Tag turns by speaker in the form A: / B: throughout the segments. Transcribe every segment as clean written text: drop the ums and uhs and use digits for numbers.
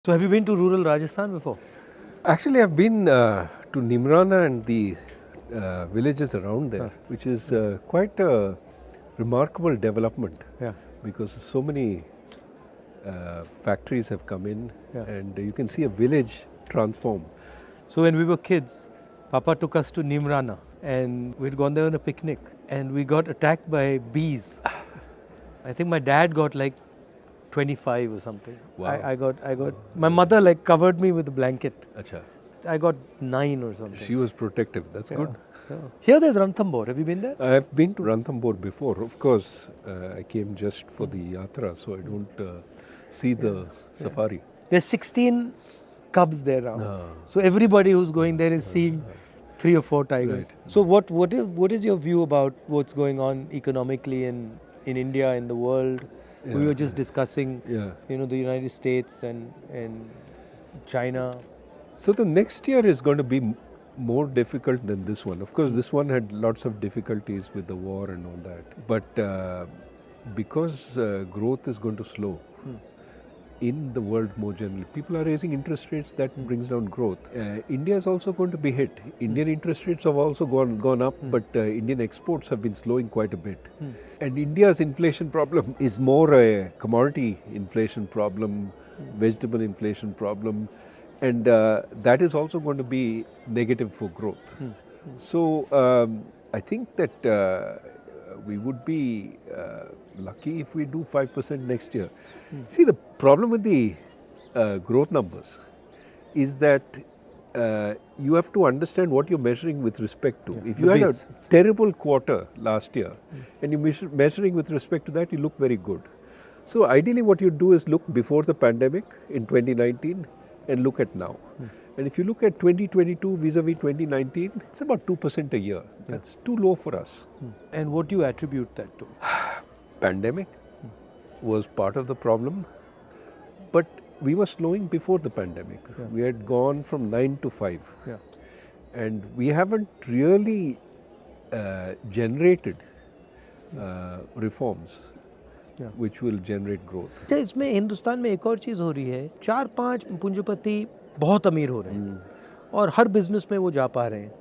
A: So have you been to rural Rajasthan before?
B: Actually, I've been to Nimrana and the villages around there, which is quite a remarkable development.
A: Yeah.
B: Because so many factories have come in,
A: Yeah.
B: and you can see a village transform.
A: So when we were kids, Papa took us to Nimrana and we'd gone there on a picnic and we got attacked by bees. I think my dad got like 25 or something.
B: Wow.
A: I got, my mother like covered me with a blanket.
B: Acha.
A: I got 9 or something.
B: She was protective. That's good.
A: Yeah. Here there's Ranthambore. Have you been there?
B: I've been to Ranthambore before. Of course, I came just for the yatra, so I don't see the safari.
A: There's 16 cubs there now. So everybody who's going there is seeing 3 or 4 tigers.
B: Right.
A: So what is your view about what's going on economically in India, in the world? We were just discussing, the United States and China.
B: So the next year is going to be more difficult than this one. Of course, this one had lots of difficulties with the war and all that. But because growth is going to slow in the world more generally, people are raising interest rates, that brings down growth. India is also going to be hit. Indian interest rates have also gone up, but Indian exports have been slowing quite a bit. And India's inflation problem is more a commodity inflation problem, vegetable inflation problem. And that is also going to be negative for growth. So I think that we would be lucky if we do 5% next year. See, the problem with the growth numbers is that you have to understand what you're measuring with respect to. If you had a terrible quarter last year and you're measuring with respect to that, you look very good. So ideally what you do is look before the pandemic in 2019 and look at now. And if you look at 2022 vis-a-vis 2019, it's about 2% a year. That's too low for us.
A: And what do you attribute that to?
B: Pandemic was part of the problem, but we were slowing before the pandemic. We had gone from 9 to 5. And we haven't really generated reforms which will generate growth.
A: इसमें हिंदुस्तान में एक और चीज़ हो रही है, 4-5 पूंजीपति बहुत अमीर हो रहे हैं और हर बिजनेस में वो जा पा रहे हैं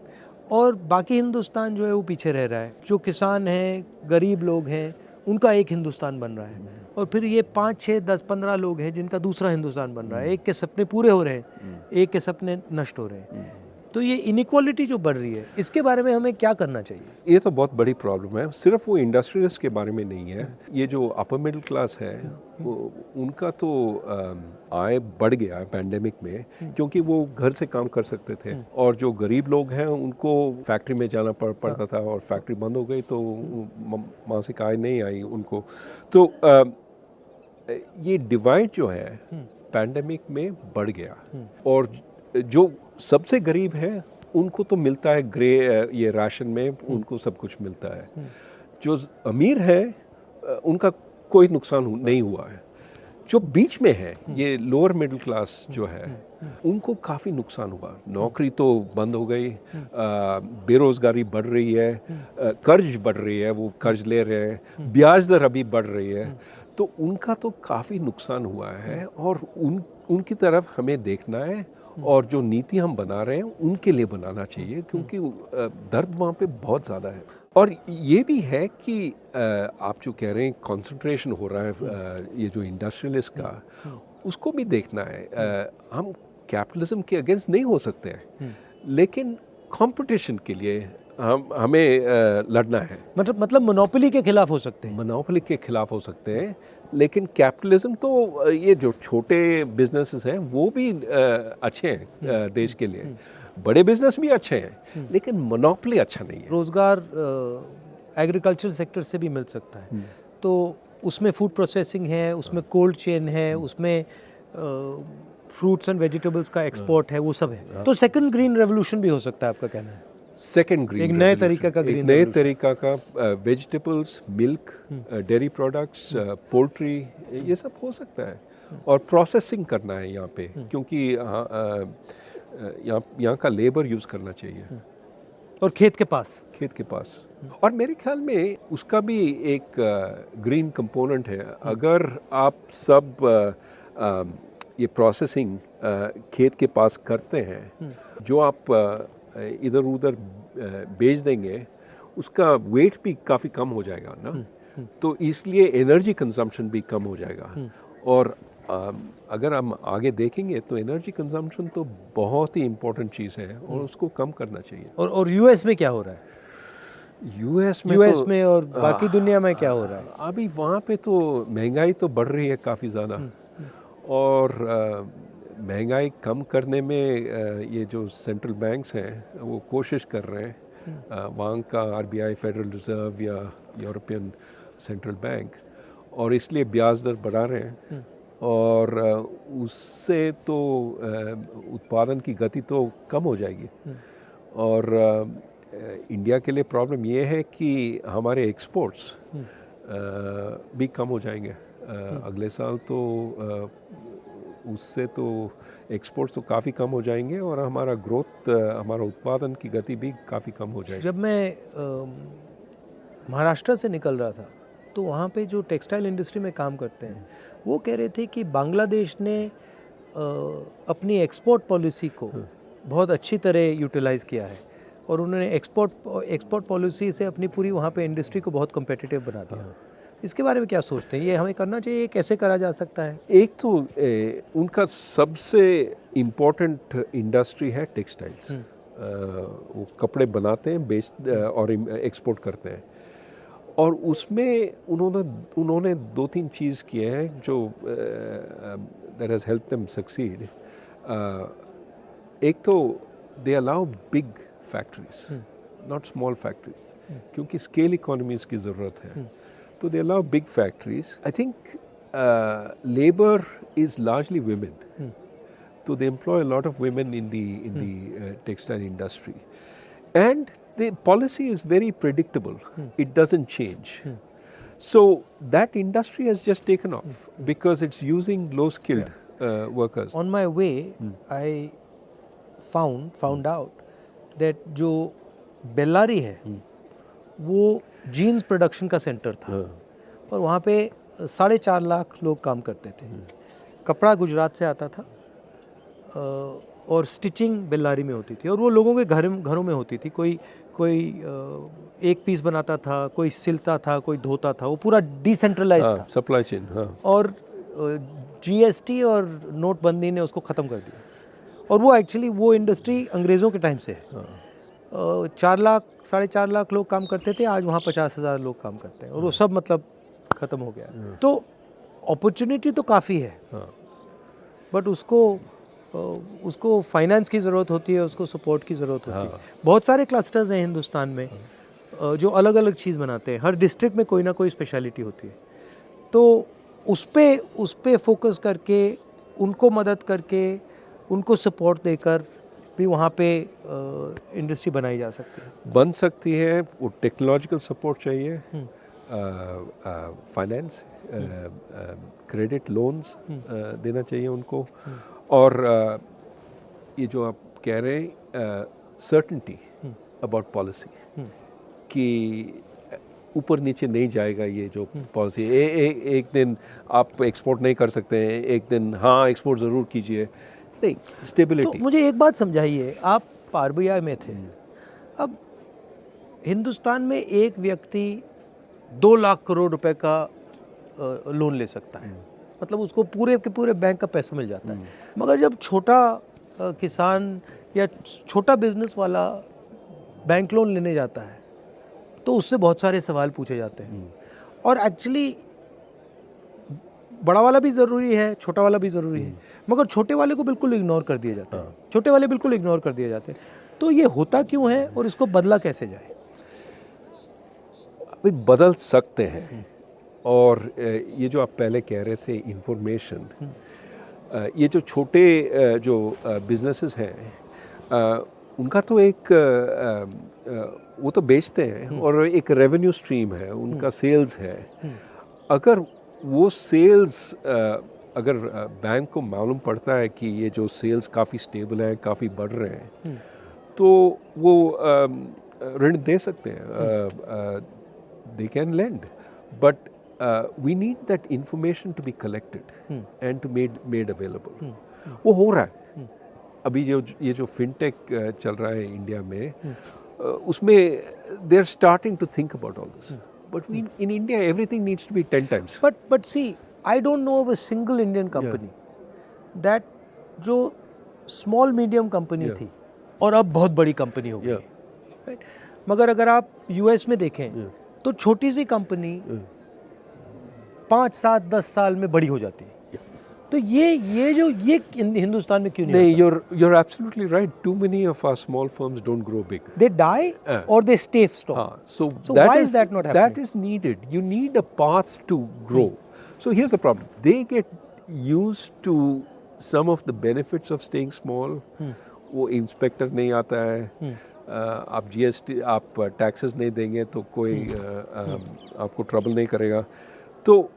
A: और बाकी हिंदुस्तान जो है वो पीछे रह रहा है. जो किसान हैं, गरीब लोग हैं, उनका एक हिंदुस्तान बन रहा है और फिर ये 5, 6, 10, 15 लोग हैं जिनका दूसरा हिंदुस्तान बन रहा है. एक के सपने पूरे हो रहे हैं, एक के सपने नष्ट हो रहे हैं. तो ये इनइक्वालिटी जो बढ़ रही है, इसके बारे में हमें क्या करना चाहिए?
B: ये तो बहुत बड़ी प्रॉब्लम है. सिर्फ वो इंडस्ट्रियलिस्ट के बारे में नहीं है. ये जो अपर मिडिल क्लास है, उनका तो आय बढ़ गया है पैंडेमिक में, क्योंकि वो घर से काम कर सकते थे. और जो गरीब लोग हैं उनको फैक्ट्री में जाना पड़ता था और फैक्ट्री बंद हो गई तो मासिक आय नहीं आई उनको. तो ये डिवाइड जो है पैंडेमिक में बढ़ गया. और जो सबसे गरीब है उनको तो मिलता है ये राशन में, उनको सब कुछ मिलता है. जो अमीर है उनका कोई नुकसान नहीं हुआ है. जो बीच में है, ये लोअर मिडिल क्लास जो है, उनको काफ़ी नुकसान हुआ. नौकरी तो बंद हो गई, बेरोज़गारी बढ़ रही है, कर्ज बढ़ रही है, वो कर्ज ले रहे हैं, ब्याज दर अभी बढ़ रही है. तो उनका तो काफ़ी नुकसान हुआ है और उनकी तरफ हमें देखना है. और जो नीति हम बना रहे हैं उनके लिए बनाना चाहिए, क्योंकि दर्द वहाँ पे बहुत ज़्यादा है. और ये भी है कि आप जो कह रहे हैं कंसंट्रेशन हो रहा है ये जो इंडस्ट्रियलिस्ट का, उसको भी देखना है. हम कैपिटलिज्म के अगेंस्ट नहीं हो सकते हैं, लेकिन कंपटीशन के लिए हमें लड़ना है.
A: मतलब मोनोपोली के खिलाफ हो सकते हैं.
B: मोनोपोली के खिलाफ हो सकते हैं, लेकिन कैपिटलिज्म तो ये जो छोटे बिजनेसेस हैं वो भी अच्छे हैं देश के लिए. बड़े बिजनेस भी अच्छे हैं, लेकिन मोनोपोली अच्छा नहीं है.
A: रोजगार एग्रीकल्चर सेक्टर से भी मिल सकता है. तो उसमें फूड प्रोसेसिंग है, उसमें कोल्ड चेन है, उसमें फ्रूट्स एंड वेजिटेबल्स का एक्सपोर्ट है, वो सब है. तो सेकंड ग्रीन रेवोल्यूशन भी हो सकता है, आपका कहना है?
B: सेकेंड ग्रीन,
A: एक नए तरीका का ग्रीन,
B: नए तरीका का vegetables, milk, dairy products, poultry, ये सब हो सकता है. और प्रोसेसिंग करना है यहाँ पे, क्योंकि यहाँ का लेबर यूज़ करना चाहिए.
A: और खेत के पास.
B: और मेरे ख्याल में उसका भी एक ग्रीन कंपोनेंट है. अगर आप सब ये प्रोसेसिंग खेत के पास करते हैं, जो आप इधर उधर बेच देंगे उसका वेट भी काफ़ी कम हो जाएगा ना, तो इसलिए एनर्जी कंजम्पशन भी कम हो जाएगा। और अगर हम आगे देखेंगे तो एनर्जी कंजम्पशन तो बहुत ही इम्पोर्टेंट चीज़ है और उसको कम करना चाहिए।
A: और यूएस में क्या हो रहा है?
B: यूएस
A: में और बाकी दुनिया में क्या हो रहा है?
B: अभी वहाँ पे तो महंगाई तो बढ़ रही है काफ़ी ज़्यादा, और महंगाई कम करने में ये जो सेंट्रल बैंक्स हैं वो कोशिश कर रहे हैं, वहाँ का आरबीआई, फेडरल रिजर्व या यूरोपियन सेंट्रल बैंक, और इसलिए ब्याज दर बढ़ा रहे हैं, और उससे तो उत्पादन की गति तो कम हो जाएगी। और इंडिया के लिए प्रॉब्लम ये है कि हमारे एक्सपोर्ट्स भी कम हो जाएंगे अगले साल, तो उससे तो एक्सपोर्ट्स तो काफ़ी कम हो जाएंगे और हमारा ग्रोथ, हमारा उत्पादन की गति भी काफ़ी कम हो जाएगी।
A: जब मैं महाराष्ट्र से निकल रहा था तो वहाँ पे जो टेक्सटाइल इंडस्ट्री में काम करते हैं वो कह रहे थे कि बांग्लादेश ने अपनी एक्सपोर्ट पॉलिसी को बहुत अच्छी तरह यूटिलाइज़ किया है और उन्होंने एक्सपोर्ट पॉलिसी से अपनी पूरी वहाँ पे इंडस्ट्री को बहुत कम्पिटिटिव बना दिया। इसके बारे में क्या सोचते हैं? ये हमें करना चाहिए, कैसे करा जा सकता है?
B: एक तो उनका सबसे इम्पोर्टेंट इंडस्ट्री है टेक्सटाइल्स, वो कपड़े बनाते हैं, बेच और एक्सपोर्ट करते हैं, और उसमें उन्होंने 2-3 चीज़ किए हैं जो that has help them succeed. एक तो they allow big factories, not small factories, क्योंकि स्केल इकोनॉमीज की ज़रूरत है, तो they allow big factories. I think labor is largely women, so they employ a lot of women in the textile industry, and the policy is very predictable. It doesn't change. So that industry has just taken off because it's using low-skilled workers.
A: On my way, I found out that जो बेल्लारी है वो jeans production का centre था, और वहाँ पे 4.5 लाख लोग काम करते थे। कपड़ा गुजरात से आता था और स्टिचिंग बेल्लारी में होती थी, और वो लोगों के घरों में होती थी। कोई एक पीस बनाता था, कोई सिलता था, कोई धोता था, वो पूरा डिसेंट्रलाइज था
B: सप्लाई चेन।
A: और जीएसटी और नोटबंदी ने उसको ख़त्म कर दिया, और वो एक्चुअली वो इंडस्ट्री अंग्रेज़ों के टाइम से है। 4.5 लाख लोग काम करते थे, आज वहाँ 50,000 लोग काम करते हैं, और वो सब मतलब ख़त्म हो गया। तो अपॉर्चुनिटी तो काफ़ी है, बट उसको फाइनेंस की ज़रूरत होती है, उसको सपोर्ट की ज़रूरत होती है। बहुत सारे क्लस्टर्स हैं हिंदुस्तान में जो अलग अलग चीज़ बनाते हैं, हर डिस्ट्रिक्ट में कोई ना कोई स्पेशलिटी होती है, तो उस पे फोकस करके, उनको मदद करके, उनको सपोर्ट देकर भी वहाँ पे इंडस्ट्री बनाई जा सकती है,
B: बन सकती है। वो टेक्नोलॉजिकल सपोर्ट चाहिए, फाइनेंस, क्रेडिट लोन्स देना चाहिए उनको, और ये जो आप कह रहे हैं सर्टेनिटी अबाउट पॉलिसी, कि ऊपर नीचे नहीं जाएगा ये जो पॉलिसी, एक दिन आप एक्सपोर्ट नहीं कर सकते हैं, एक दिन हाँ एक्सपोर्ट ज़रूर कीजिए, नहीं, स्टेबिलिटी।
A: तो मुझे एक बात समझाइए, आप आरबीआई में थे, अब हिंदुस्तान में एक व्यक्ति 2 लाख करोड़ रुपए का लोन ले सकता है, मतलब उसको पूरे के पूरे बैंक का पैसा मिल जाता है, मगर जब छोटा किसान या छोटा बिजनेस वाला बैंक लोन लेने जाता है तो उससे बहुत सारे सवाल पूछे जाते हैं, और एक्चुअली बड़ा वाला भी ज़रूरी है, छोटा वाला भी ज़रूरी है, मगर छोटे वाले को बिल्कुल इग्नोर कर दिया जाता है, छोटे वाले बिल्कुल इग्नोर कर दिए जाते हैं। तो ये होता क्यों है और इसको बदला कैसे जाए?
B: अभी बदल सकते हैं, और ये जो आप पहले कह रहे थे इंफॉर्मेशन, ये जो छोटे जो बिजनेसेस हैं उनका तो एक वो तो बेचते हैं और एक रेवेन्यू स्ट्रीम है, उनका सेल्स है। अगर वो सेल्स अगर बैंक को मालूम पड़ता है कि ये जो सेल्स काफ़ी स्टेबल है, काफ़ी बढ़ रहे हैं, तो वो ऋण दे सकते हैं, they can lend, but we need that information to be collected and to made available. वो हो रहा है. अभी ये जो फिनटेक चल रहा है इंडिया में, उसमें they are starting to think about all this. But in India everything needs to be 10 times.
A: But see, I don't know of a single Indian company that जो small medium company थी और अब बहुत बड़ी company हो गई. Right? मगर अगर आप US में देखें तो छोटी सी कंपनी 5, 7, 10 साल में बड़ी हो जाती है. तो ये हिंदुस्तान में क्यों नहीं होता?
B: You're absolutely right. Too many of our small firms don't grow big.
A: They die or they stay stop.
B: So
A: why is that not happening?
B: That is needed. You need a path to grow. So here's the problem. They get used to some of the benefits of staying small. वो inspector नहीं आता है, आप GST, आप taxes नहीं देंगे तो कोई आपको ट्रबल नहीं करेगा. तो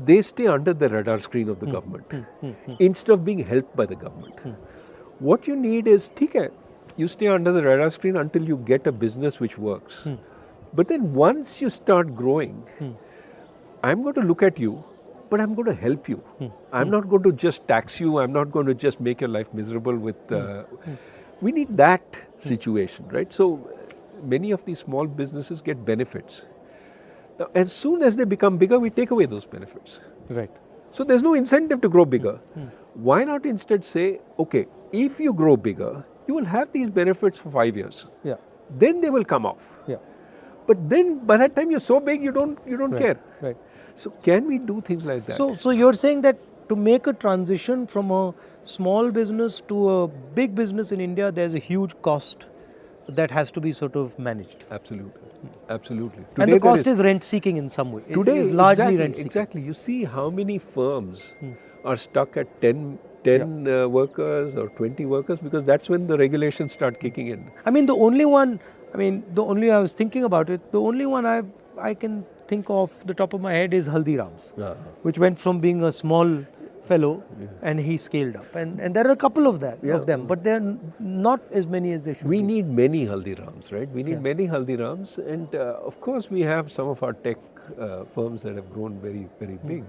B: they stay under the radar screen of the government instead of being helped by the government. What you need is, ठीक है, you stay under the radar screen until you get a business which works. But then once you start growing, I'm going to look at you, but I'm going to help you. I'm not going to just tax you. I'm not going to just make your life miserable with... We need that situation, right? So many of these small businesses get benefits. Now, as soon as they become bigger, we take away those benefits.
A: Right.
B: So there's no incentive to grow bigger. Why not instead say, okay, if you grow bigger, you will have these benefits for 5 years.
A: Yeah.
B: Then they will come off.
A: Yeah.
B: But then by that time you're so big, you don't care.
A: Right.
B: So can we do things like that?
A: So you're saying that to make a transition from a small business to a big business in India, there's a huge cost that has to be sort of managed.
B: Absolutely. Absolutely.
A: Today and the cost is rent seeking in some way.
B: Today
A: it is largely rent seeking.
B: Exactly. You see how many firms are stuck at 10 workers or 20 workers because that's when the regulations start kicking in.
A: I was thinking about it, the only one I can think of the top of my head is Haldiram's, which went from being a small fellow and he scaled up. And there are a couple of them, but they're not as many as they should be.
B: We need many Haldirams, right? We need many Haldirams, and of course we have some of our tech firms that have grown very, very big.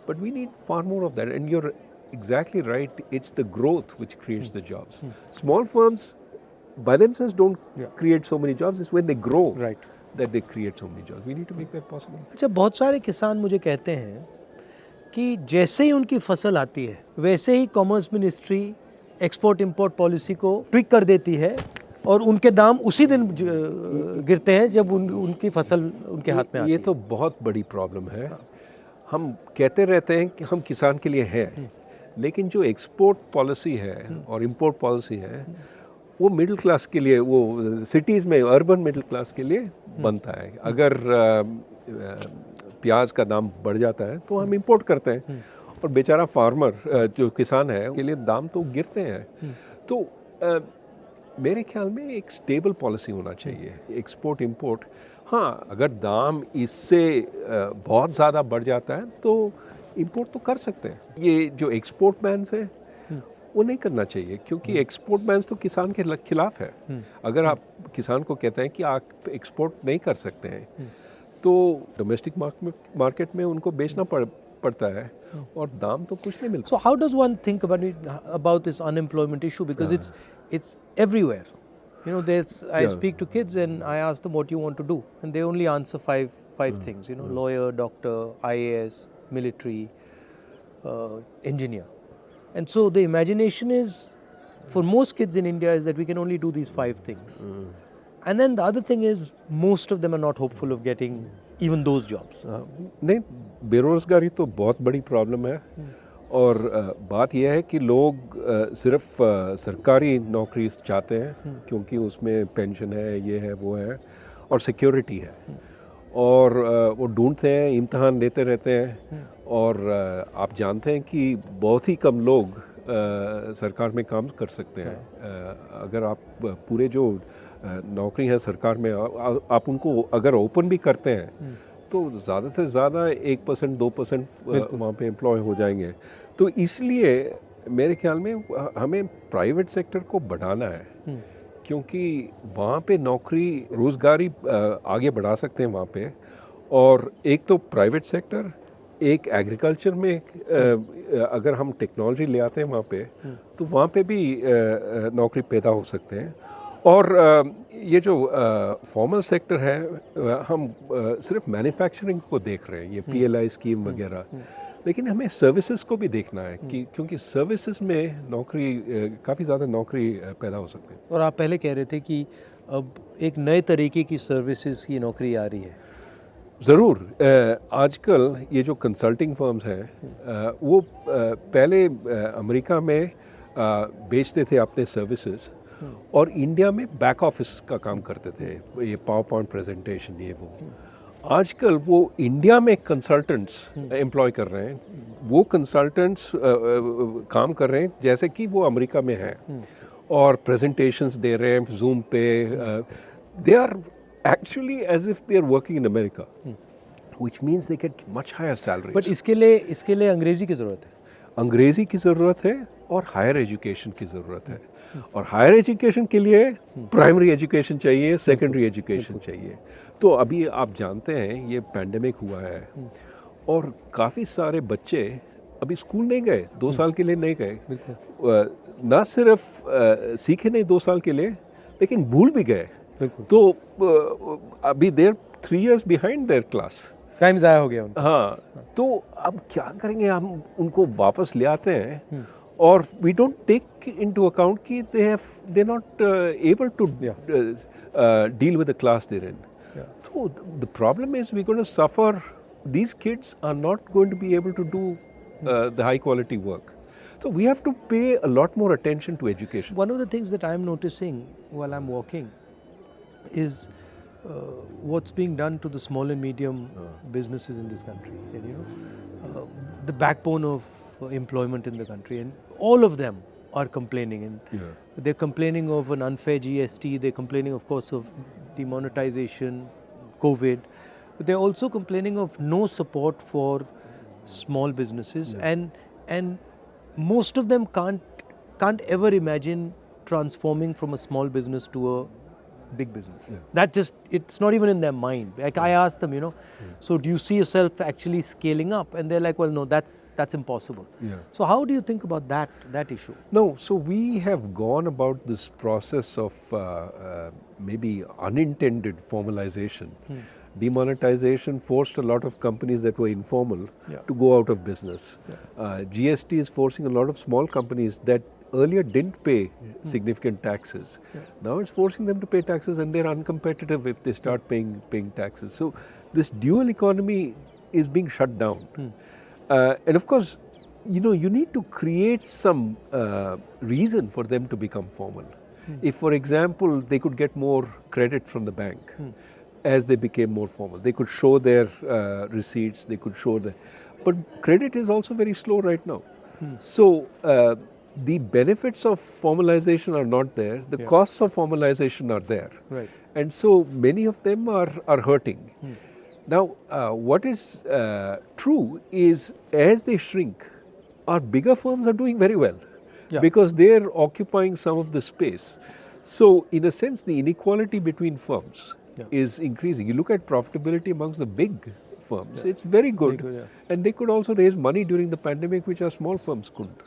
B: But we need far more of that. And you're exactly right, it's the growth which creates the jobs. Small firms by themselves don't create so many jobs, it's when they grow that they create so many jobs. We need to make that possible.
A: अच्छा, बहुत सारे किसान मुझे कहते हैं कि जैसे ही उनकी फसल आती है वैसे ही commerce ministry export import policy को ट्विक कर देती है और उनके दाम उसी दिन गिरते हैं जब उनकी फसल उनके हाथ में आती है.
B: ये तो बहुत बड़ी प्रॉब्लम है. हम कहते रहते हैं कि हम किसान के लिए हैं, लेकिन जो एक्सपोर्ट पॉलिसी है और इंपोर्ट पॉलिसी है वो मिडिल क्लास के लिए, वो सिटीज़ में अर्बन मिडिल क्लास के लिए बनता है. अगर प्याज का दाम बढ़ जाता है तो हम इंपोर्ट करते हैं और बेचारा फार्मर जो किसान है के लिए दाम तो गिरते हैं. तो मेरे ख्याल में एक स्टेबल पॉलिसी होना चाहिए एक्सपोर्ट इंपोर्ट. हाँ, अगर दाम इससे बहुत ज़्यादा बढ़ जाता है तो इंपोर्ट तो कर सकते हैं. ये जो एक्सपोर्ट बैन्स हैं वो नहीं करना चाहिए, क्योंकि एक्सपोर्ट बैन्स तो किसान के खिलाफ है. अगर आप किसान को कहते हैं कि आप एक्सपोर्ट नहीं कर सकते हैं तो डोमेस्टिक मार्केट में उनको बेचना पड़ता है और दाम तो कुछ नहीं मिलता.
A: So how does one think about this unemployment issue, because it's everywhere. You know, I speak to kids and I ask them what you want to do and they only answer five things, you know, lawyer, doctor, IAS, military, engineer. And so the imagination is, for most kids in India, is that we can only do these 5 things. And then the other thing is, most of them are not hopeful of getting even those jobs.
B: नहीं, बेरोजगारी तो बहुत बड़ी problem है. और बात यह है कि लोग सिर्फ सरकारी नौकरी चाहते हैं क्योंकि उसमें पेंशन है, ये है, वो है और सिक्योरिटी है. और वो ढूंढते हैं, इम्तहान देते रहते हैं. और आप जानते हैं कि बहुत ही कम लोग सरकार में काम कर सकते हैं. अगर आप पूरे जो नौकरी है सरकार में आप उनको अगर ओपन भी करते हैं तो ज़्यादा से ज़्यादा 1%, 2% वहाँ पे एम्प्लॉय हो जाएंगे. तो इसलिए मेरे ख्याल में हमें प्राइवेट सेक्टर को बढ़ाना है, क्योंकि वहाँ पे नौकरी रोज़गारी आगे बढ़ा सकते हैं वहाँ पे. और एक तो प्राइवेट सेक्टर, एक एग्रीकल्चर में अगर हम टेक्नोलॉजी ले आते हैं वहाँ पे तो वहाँ पे भी नौकरी पैदा हो सकते हैं। और ये जो फॉर्मल सेक्टर है हम सिर्फ मैन्युफैक्चरिंग को देख रहे हैं, ये PLI स्कीम वगैरह, लेकिन हमें सर्विसेज को भी देखना है कि क्योंकि सर्विसेज में नौकरी काफ़ी ज़्यादा नौकरी पैदा हो सकती है।
A: और आप पहले कह रहे थे कि अब एक नए तरीके की सर्विसेज की नौकरी आ रही है।
B: ज़रूर। आजकल ये जो कंसल्टिंग फर्म्स हैं वो पहले अमेरिका में बेचते थे अपने सर्विसेज और इंडिया में बैक ऑफिस का काम करते थे, ये पावर पॉइंट प्रेजेंटेशन ये वो। आजकल वो इंडिया में कंसल्टेंट्स एम्प्लॉय कर रहे हैं, वो कंसल्टेंट्स काम कर रहे हैं जैसे कि वो अमेरिका में हैं और प्रेजेंटेशंस दे रहे हैं जूम पे। They are actually as if they are working in America, which means they get much higher salaries.
A: But इसके लिए अंग्रेजी की ज़रूरत है।
B: अंग्रेजी की ज़रूरत है और हायर एजुकेशन की ज़रूरत है। और हायर एजुकेशन के लिए प्राइमरी एजुकेशन चाहिए, सेकेंडरी एजुकेशन चाहिए। तो अभी आप जानते हैं ये पैंडेमिक हुआ है और काफ़ी सारे बच्चे अभी स्कूल नहीं गए, 2 साल के लिए नहीं गए। ना सिर्फ सीखे नहीं 2 साल के लिए, लेकिन भूल भी गए। तो अभी देर 3 years behind there class,
A: time ज़ाया हो गया उनका।
B: हाँ, तो अब क्या करेंगे, हम उनको वापस ले आते हैं और we don't take into account कि they not able to deal with the class there in. So the problem is we're going to suffer. These kids are not going to be able to do the high quality work. So we have to pay a lot more attention to education.
A: One of the things that I'm noticing while I'm walking is what's being done to the small and medium businesses in this country. And, the backbone of employment in the country, and all of them are complaining. And they're complaining of an unfair GST. They're complaining, of course, of demonetization, COVID, but they're also complaining of no support for small businesses, and most of them can't ever imagine transforming from a small business to a big business. That just, it's not even in their mind. Like I asked them, so do you see yourself actually scaling up? And they're like, well, no, that's impossible. So how do you think about that issue?
B: No, so we have gone about this process of maybe unintended formalization. Demonetization forced a lot of companies that were informal to go out of business. GST is forcing a lot of small companies that earlier didn't pay significant taxes. Now it's forcing them to pay taxes, and they're uncompetitive if they start paying taxes. So this dual economy is being shut down. And of course, you need to create some reason for them to become formal. If, for example, they could get more credit from the bank as they became more formal, they could show their receipts, they could show but credit is also very slow right now. So the benefits of formalization are not there, the costs of formalization are there.
A: Right.
B: And so many of them are hurting. Now, what is true is as they shrink, our bigger firms are doing very well because they're occupying some of the space. So in a sense, the inequality between firms is increasing. You look at profitability amongst the big firms, it's very good. And they could also raise money during the pandemic, which our small firms couldn't.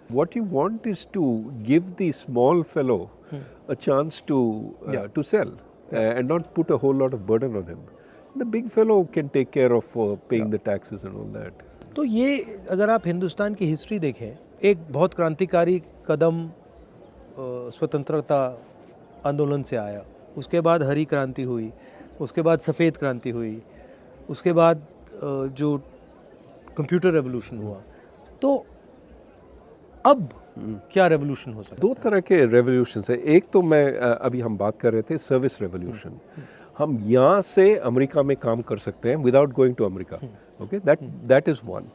B: What you want is to give the small fellow a chance to sell and not put a whole lot of burden on him. The big fellow can take care of paying the taxes and all that.
A: तो ये अगर आप हिंदुस्तान की history देखें, एक बहुत क्रांतिकारी कदम स्वतंत्रता आंदोलन से आया, उसके बाद हरी क्रांति हुई, उसके बाद सफ़ेद क्रांति हुई, उसके बाद जो कंप्यूटर रेवोल्यूशन हुआ, तो अब क्या रेवोल्यूशन हो सकता है?
B: 2 तरह के रेवोल्यूशन है। एक तो मैं अभी हम बात कर रहे थे सर्विस रेवोल्यूशन। हम यहाँ से अमेरिका में काम कर सकते हैं without going to America. Okay, that is one.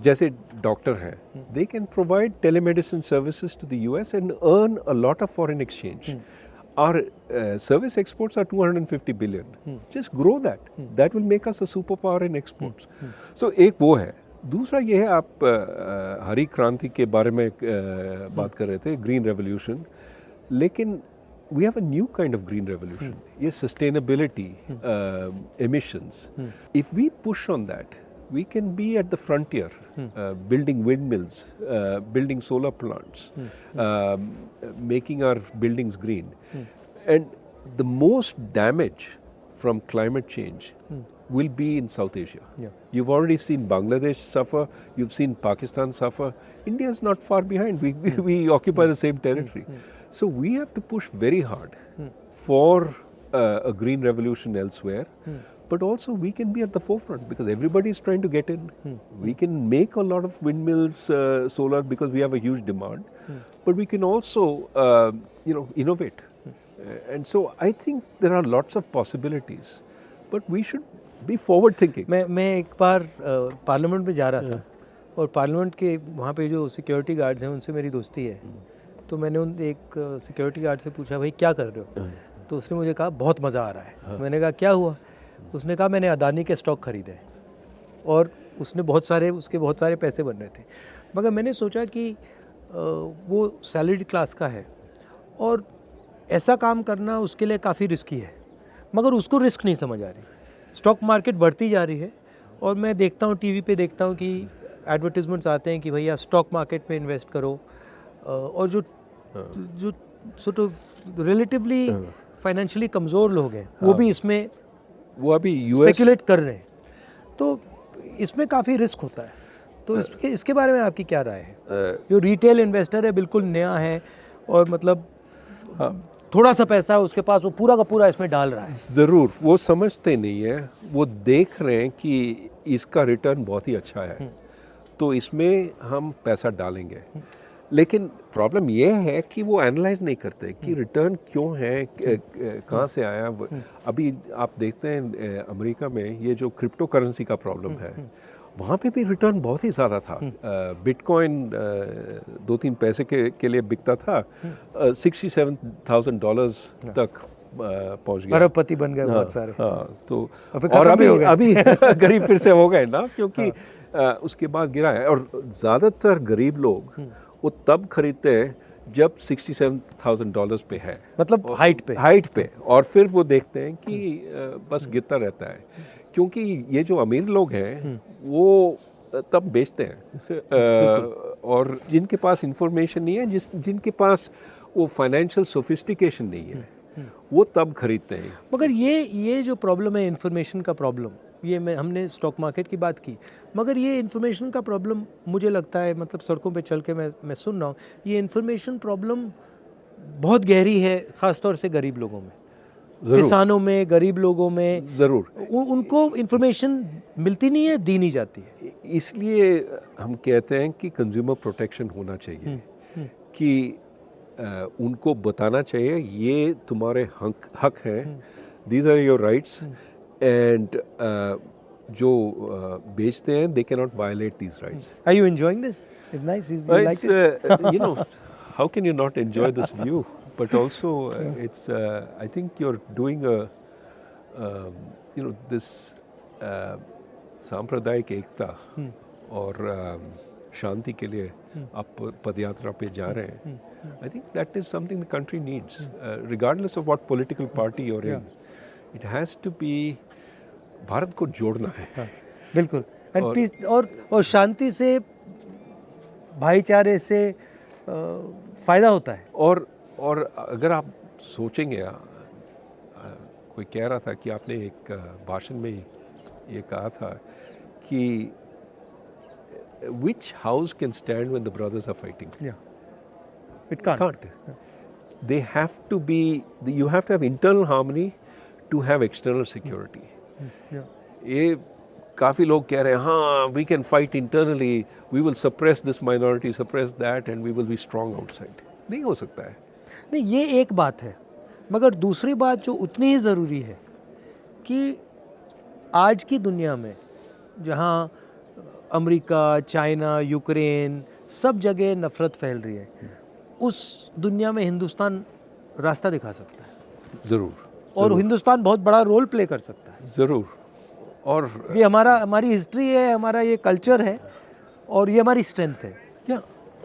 B: जैसे डॉक्टर हैं, they can provide telemedicine services to the US and earn a lot of foreign exchange. Our service exports are 250 billion. Just grow that. That will make us a superpower in exports. So एक वो है। दूसरा ये है, आप हरी क्रांति के बारे में बात कर रहे थे, ग्रीन रेवोल्यूशन, लेकिन we have a new kind of green revolution. Yes, sustainability, emissions. If we push on that, we can be at the frontier, building windmills, building solar plants, making our buildings green. And the most damage from climate change will be in South Asia. You've already seen Bangladesh suffer, you've seen Pakistan suffer. India is not far behind. We occupy the same territory. So we have to push very hard for a green revolution elsewhere. But also we can be at the forefront because everybody is trying to get in. We can make a lot of windmills, solar, because we have a huge demand. But we can also, innovate. And so I think there are lots of possibilities. But we should be forward thinking.
A: मैं एक बार parliament में जा रहा था और parliament के वहाँ पे जो सिक्योरिटी गार्ड्स हैं उनसे मेरी दोस्ती है. तो मैंने उन एक सिक्योरिटी गार्ड से पूछा भाई क्या कर रहे हो. तो उसने मुझे कहा बहुत मज़ा आ रहा है. मैंने कहा क्या हुआ. उसने कहा मैंने अदानी के स्टॉक खरीदे हैं और उसके बहुत सारे पैसे बन रहे थे. मगर मैंने सोचा कि वो सैलरीड क्लास का है और ऐसा काम करना उसके लिए काफ़ी रिस्की है. मगर उसको रिस्क नहीं समझ आ रही. स्टॉक मार्केट बढ़ती जा रही है और मैं देखता हूँ टीवी पे देखता हूँ कि एडवर्टीजमेंट्स आते हैं कि भैया स्टॉक मार्केट में इन्वेस्ट करो. और जो सॉर्ट ऑफ रिलेटिवली फाइनेंशियली कमज़ोर लोग हैं वो भी इसमें
B: वो अभी
A: स्पेकुलेट कर रहे हैं. तो इसमें काफ़ी रिस्क होता है. तो इसके बारे में आपकी क्या राय है. जो रिटेल इन्वेस्टर है बिल्कुल नया है और मतलब थोड़ा सा पैसा है उसके पास, वो पूरा का पूरा इसमें डाल रहा है.
B: ज़रूर वो समझते नहीं है. वो देख रहे हैं कि इसका रिटर्न बहुत ही अच्छा है तो इसमें हम पैसा डालेंगे. लेकिन प्रॉब्लम ये है कि वो एनालाइज नहीं करते कि रिटर्न क्यों है, कहाँ से आया. अभी आप देखते हैं अमेरिका में ये जो क्रिप्टो करेंसी का प्रॉब्लम है वहाँ पे भी रिटर्न बहुत ही ज़्यादा था. बिटकॉइन 2-3 पैसे के लिए बिकता था, $67,000 तक पहुँच गया.
A: अरबपति बन गए बहुत सारे.
B: तो और अभी गरीब फिर से हो गए ना, क्योंकि उसके बाद गिरा है. और ज़्यादातर गरीब लोग वो तब खरीदते हैं जब $67,000 पे है,
A: मतलब हाइट पे.
B: और फिर वो देखते हैं कि बस गिरता रहता है. क्योंकि ये जो अमीर लोग हैं वो तब बेचते हैं और जिनके पास इंफॉर्मेशन नहीं है, जिनके पास वो फाइनेंशियल सोफिस्टिकेशन नहीं है, वो तब खरीदते हैं. मगर
A: ये जो प्रॉब्लम है इन्फॉर्मेशन का प्रॉब्लम, ये हमने स्टॉक मार्केट की बात की, मगर ये इन्फॉर्मेशन का प्रॉब्लम मुझे लगता है, मतलब सड़कों पे चल के मैं सुन रहा हूँ, ये इन्फॉर्मेशन प्रॉब्लम बहुत गहरी है, ख़ास तौर से गरीब लोगों में, किसानों में, गरीब लोगों में.
B: ज़रूर
A: उनको इन्फॉर्मेशन मिलती नहीं है, दी नहीं जाती है.
B: इसलिए हम कहते हैं कि कंज्यूमर प्रोटेक्शन होना चाहिए, कि उनको बताना चाहिए ये तुम्हारे हक हैं, these are your rights, and जो बेचते हैं they cannot violate these rights.
A: Are you enjoying this? It's nice. You like it?
B: How can you not enjoy this view? But also, it's. I think you're doing this सांप्रदायिक एकता और शांति के लिए आप पदयात्रा पे जा रहे हैं. I think that is something the country needs, regardless of what political party you're in. It has to be. Bharat को जोड़ना है.
A: बिल्कुल. और शांति से, भाईचारे से फ़ायदा होता है.
B: और अगर आप सोचेंगे, कोई कह रहा था कि आपने एक भाषण में ये कहा था कि which house can stand when the brothers are fighting?
A: Yeah. It can't.
B: They have to be. You have to have internal harmony to have external security. ये काफ़ी लोग कह रहे हैं हाँ we can fight internally, we will suppress this minority, suppress that, and we will be strong outside. नहीं हो सकता है.
A: नहीं, ये एक बात है, मगर दूसरी बात जो उतनी ही ज़रूरी है कि आज की दुनिया में जहाँ अमेरिका, चाइना, यूक्रेन, सब जगह नफ़रत फैल रही है, उस दुनिया में हिंदुस्तान रास्ता दिखा सकता है.
B: ज़रूर.
A: और हिंदुस्तान बहुत बड़ा रोल प्ले कर सकता है.
B: ज़रूर. और
A: ये हमारी हिस्ट्री है, हमारा ये कल्चर है और ये हमारी स्ट्रेंथ है.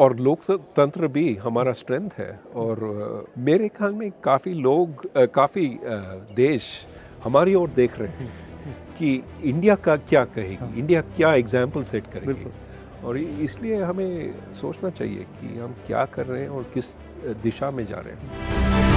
B: और लोकतंत्र भी हमारा स्ट्रेंथ है। और मेरे ख्याल में काफ़ी लोग काफ़ी देश हमारी ओर देख रहे हैं कि इंडिया का क्या कहेगी, इंडिया क्या एग्जाम्पल सेट करेगी। और इसलिए हमें सोचना चाहिए कि हम क्या कर रहे हैं और किस दिशा में जा रहे हैं।